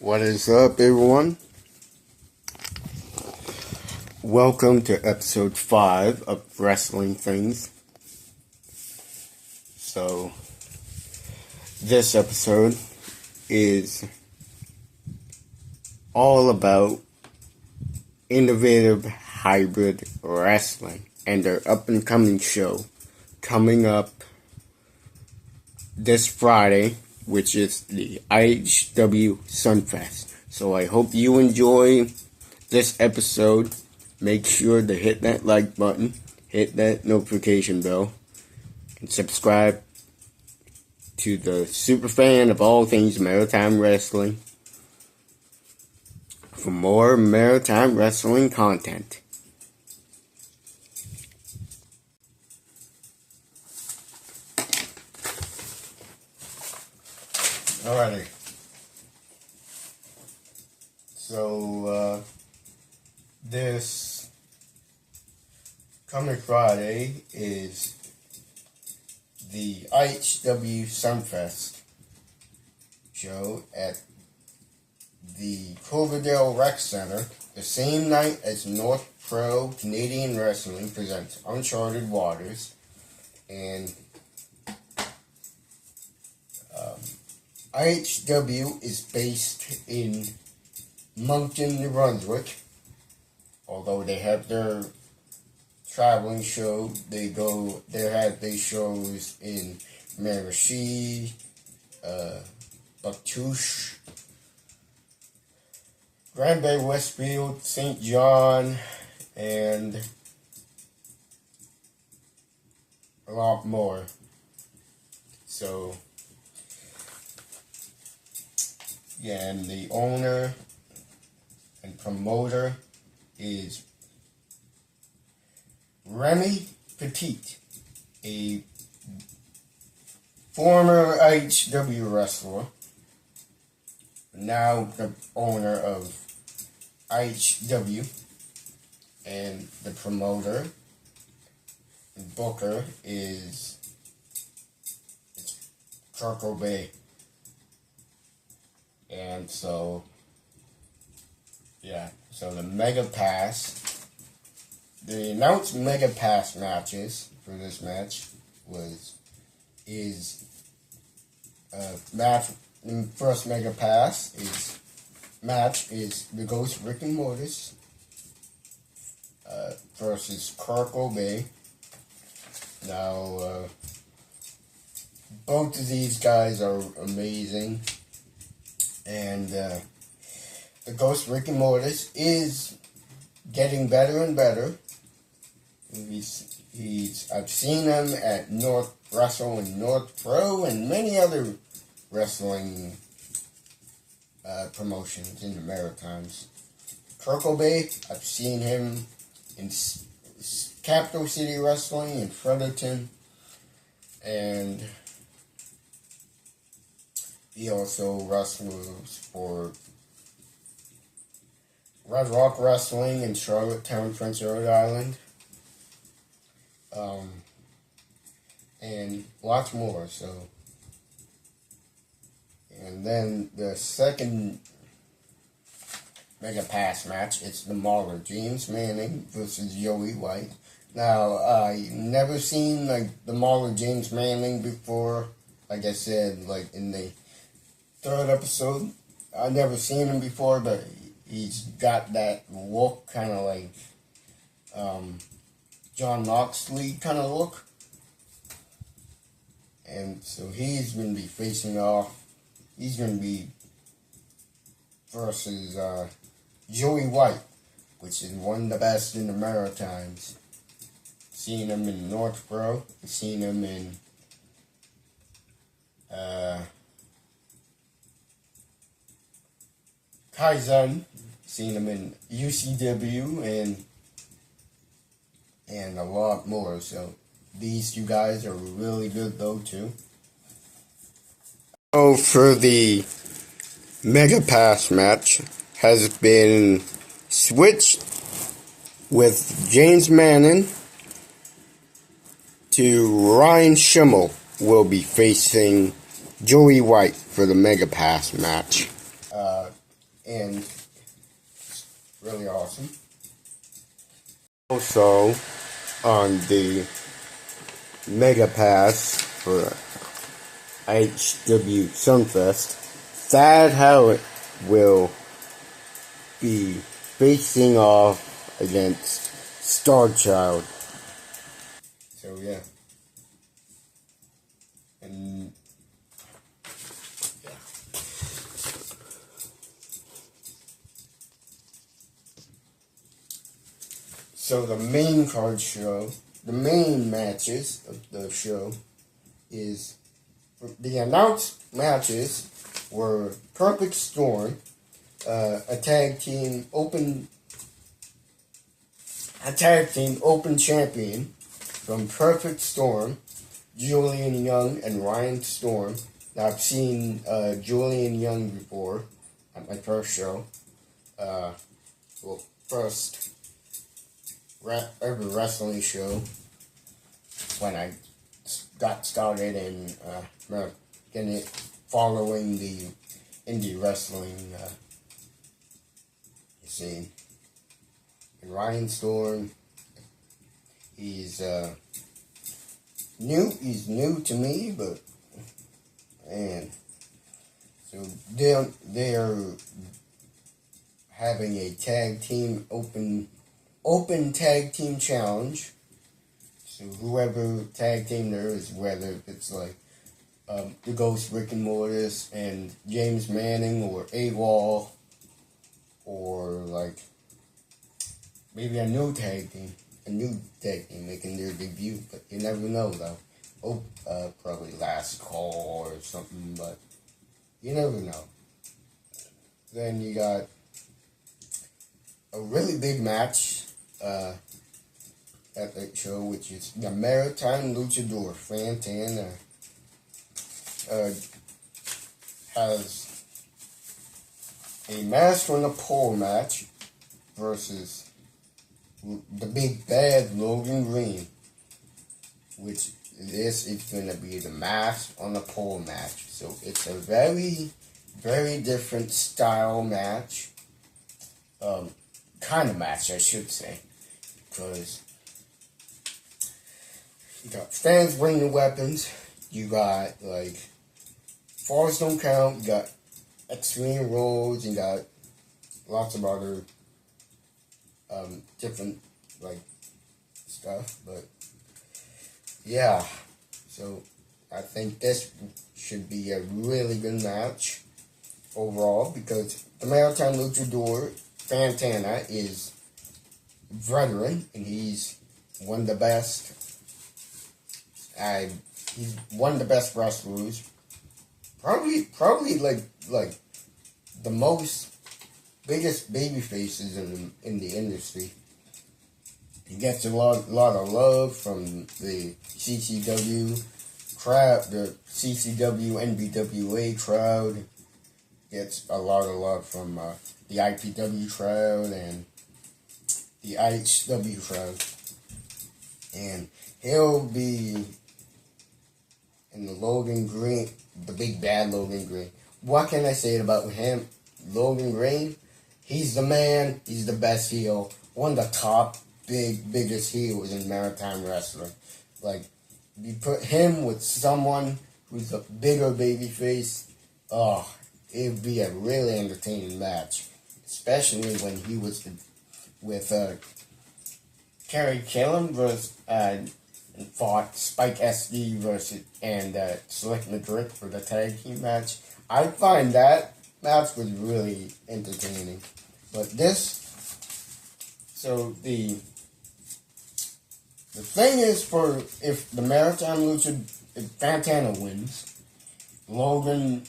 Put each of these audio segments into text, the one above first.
What is up, everyone? Welcome to episode 5 of Wrestling Things. So, this episode is all about innovative hybrid wrestling and their up-and-coming show coming up this Friday, which is the IHW Sunfest. So I hope you enjoy this episode. Make sure to hit that like button, hit that notification bell, and subscribe to the super fan of all things Maritime Wrestling for more Maritime Wrestling content. Alrighty. So, this coming Friday is the IHW Sunfest show at the Coverdale Rec Center, the same night as North Pro Canadian Wrestling presents Uncharted Waters, and IHW is based in Moncton, New Brunswick. Although they have their traveling show, they have their shows in Miramichi, Bactouche, Grand Bay, Westfield, St. John, and a lot more. So, yeah, and the owner and promoter is Remy Petit, a former IHW wrestler, now the owner of IHW, and the promoter and booker is Charco Bay. And so, yeah, so the Mega Pass, the announced Mega Pass matches for this match is the first Mega Pass match is the Ghost Rick and Mortis versus Charco Bay. Now, both of these guys are amazing. And the Ghost Rick and Mortis is getting better and better. I've seen him at North Wrestle and North Pro and many other wrestling promotions in the Maritimes. Charco Bay, I've seen him in Capital City Wrestling in Fredericton, and he also wrestles for Red Rock Wrestling in Charlottetown, Prince Rhode Island. And lots more, so. And then the second Mega Pass match, it's the Mauler, James Manning versus Joey White. Now, I never seen the Mauler James Manning before. Like I said, in the third episode, I've never seen him before, but he's got that look, kind of like John Moxley kind of look. And so he's going to be facing off. He's going to be versus Joey White, which is one of the best in the Maritimes. Seen him in North Pro. Seen him in Kaizen, seen him in UCW and a lot more. So these two guys are really good though too. So for the Mega Pass match has been switched with James Manning to Ryan Schimmel will be facing Joey White for the Mega Pass match. and it's really awesome. Also, on the Mega Pass for IHW Sunfest, Thad Howard will be facing off against Starchild. So yeah. And yeah. So the main card show, the main matches of the show is, the announced matches were Perfect Storm, a tag team open champion from Perfect Storm, Julian Young and Ryan Storm. Now, I've seen Julian Young before at my first show. First ever wrestling show when I got started in following the indie wrestling scene. And Ryan Storm, he's new to me, but man, so they're having a tag team open tag team challenge. So whoever tag team there is, whether it's like the Ghost Rick and Mortis and James Manning, or AWOL, or like maybe a new tag team making their debut, but you never know though. Probably Last Call or something, but you never know. Then you got a really big match at that show, which is the Maritime Luchador Fantana has a mask on the pole match versus the big bad Logan Green, which this is going to be the mask on the pole match. So it's a very, very different style match, kind of match, I should say, because you got fans bringing weapons, you got like Falls Don't Count, you got Extreme Rules, you got lots of other different like stuff, but yeah, so I think this should be a really good match overall, because the Maritime Luchador Fantana is veteran, and he's one of the best. He's one of the best wrestlers. Probably like the biggest baby faces in the industry. He gets a lot of love from the CCW crowd, the CCW NBWA crowd. Gets a lot of love from the IPW crowd and the IHW crowd. And he'll be in the Logan Green, the big bad Logan Green. What can I say about him? Logan Green, he's the man, he's the best heel, one of the top biggest heels in Maritime Wrestling. Like, you put him with someone who's a bigger baby face, it'd be a really entertaining match. Especially when he was with Kerry Killen versus and fought Spike SD versus and Slick Madrid for the tag team match. I find that match was really entertaining. But the thing is, for if the Maritime Lucha, if Fantana wins, Logan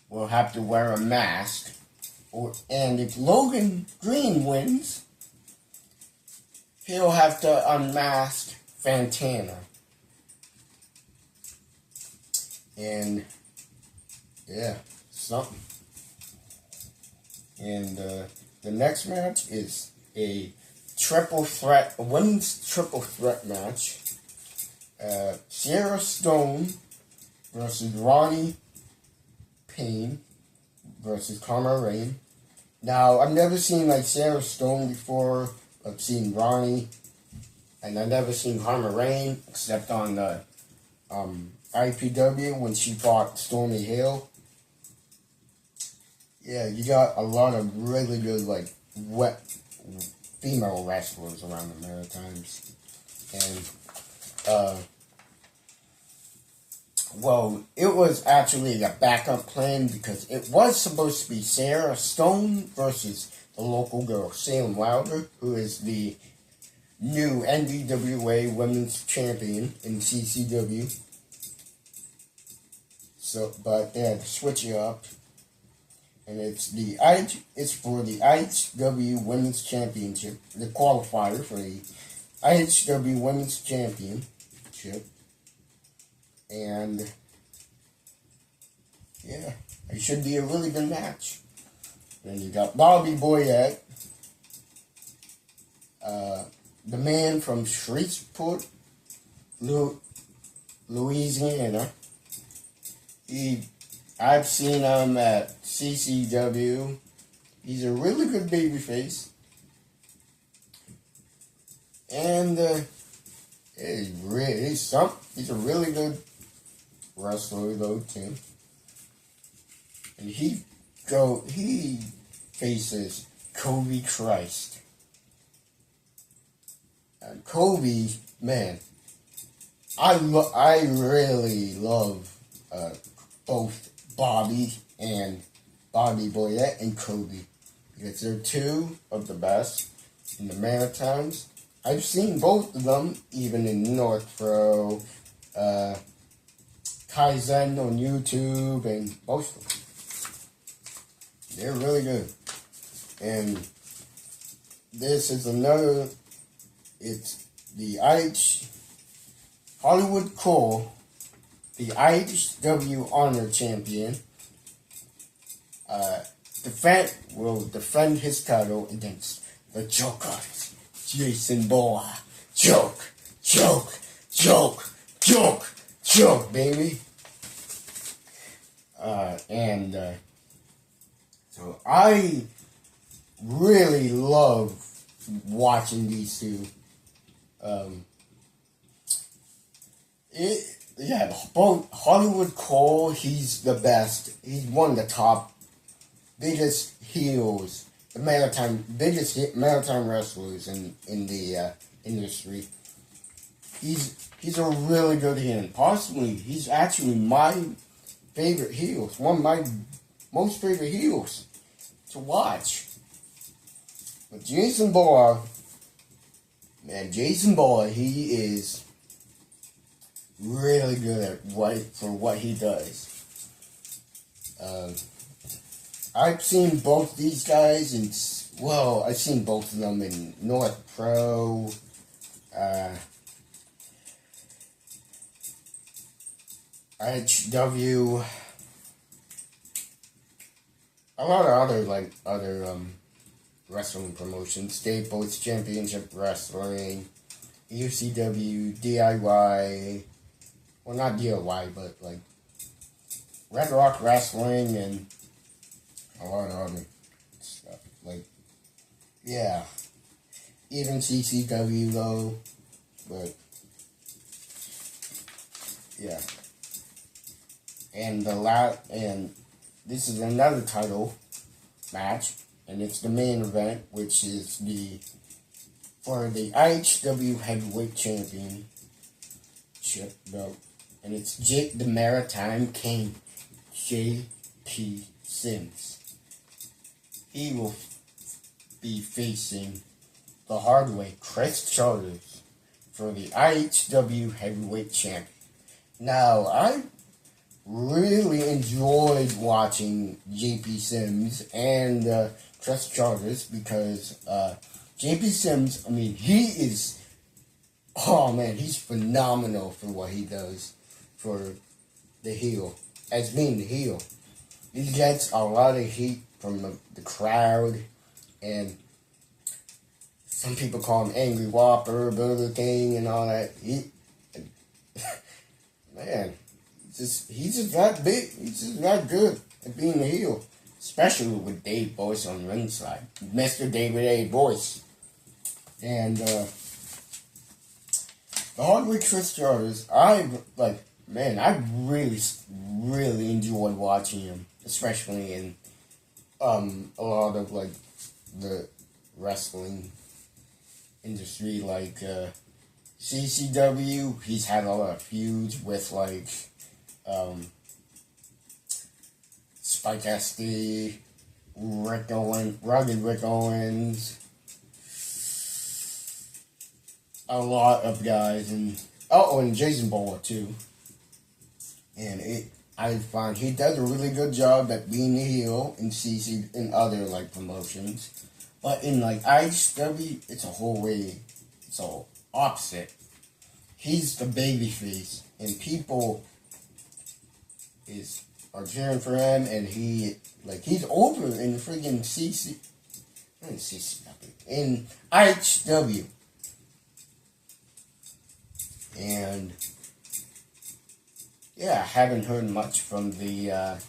will have to wear a mask, and if Logan Green wins, he'll have to unmask Fantana. And yeah, something. And the next match is a women's triple threat match. Sierra Stone versus Ronnie Payne versus Karma Rain Now, I've never seen like Sarah Stone before. I've seen Ronnie, and I've never seen Harma Rain except on the IPW when she fought Stormy Hill. Yeah, you got a lot of really good like wet female wrestlers around the Maritimes, and well, it was actually a backup plan because it was supposed to be Sarah Stone versus the local girl, Salem Wilder, who is the new NWA Women's Champion in CCW. So, but they had to switch it up, and it's for the IHW Women's Championship, the qualifier for the IHW Women's Championship. And, yeah, it should be a really good match. Then you got Bobby Boyette, the man from Shreveport, Louisiana. I've seen him at CCW. He's a really good babyface. And, he's a really good wrestler though too, and he faces Kobe Christ. And Kobe, man, I really love both Bobby Boyette and Kobe because they're two of the best in the Maritimes. I've seen both of them even in North Pro, Kaizen on YouTube, and both of them. They're really good. And this is it's the Hollywood Cole, the IHW Honor Champion, will defend his title against the Joker, Jason Bourne. Joke, baby. So I really love watching these two. Both Hollywood Cole, he's the best. He's one of the top, biggest heels, biggest maritime wrestlers in the industry. He's a really good heel. Possibly, he's actually my favorite heels. One of my most favorite heels to watch. But Jason Bourne, he is really good at what he does. I've seen both these guys I've seen both of them in North Pro, IHW, a lot of other wrestling promotions, Staples Championship Wrestling, UCW, DIY, well not DIY, but like Red Rock Wrestling and a lot of other stuff. Like, yeah, even CCW though, but yeah. And this is another title match, and it's the main event, which is for the IHW Heavyweight Championship belt, and it's the Maritime King, J.P. Sims. He will be facing the hard way, Chris Charters, for the IHW Heavyweight Champion. Now, I really enjoyed watching J.P. Sims and Chris Charters because J.P. Sims, he's phenomenal for what he does for the heel, as being the heel. He gets a lot of heat from the crowd, and some people call him Angry Whopper, Burger King, and all that. He's just that big. He's just that good at being a heel. especially with Dave Boyce on ringside, Mr. David A. Boyce. And the Hardwick Chris Jarvis, I really enjoyed watching him, especially in a lot of like the wrestling industry, like CCW. He's had a lot of feuds with like Spike SD, Rugged Rick Owens, a lot of guys, and Jason Bola too. And I find he does a really good job at being the heel in CC in other like promotions, but in like IHW, it's all opposite. He's the babyface, and people are cheering for him, and he's over in friggin' in IHW. And yeah, I haven't heard much from the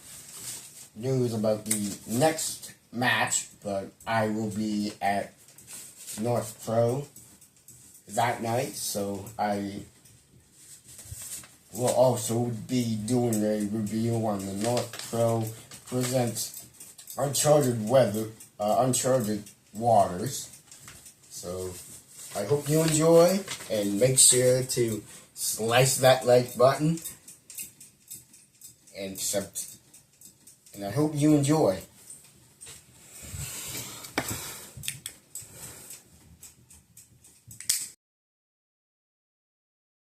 news about the next match, but I will be at North Pro that night, so I will also be doing a review on the North Pro presents Uncharted Waters. So I hope you enjoy, and make sure to slice that like button, and I hope you enjoy.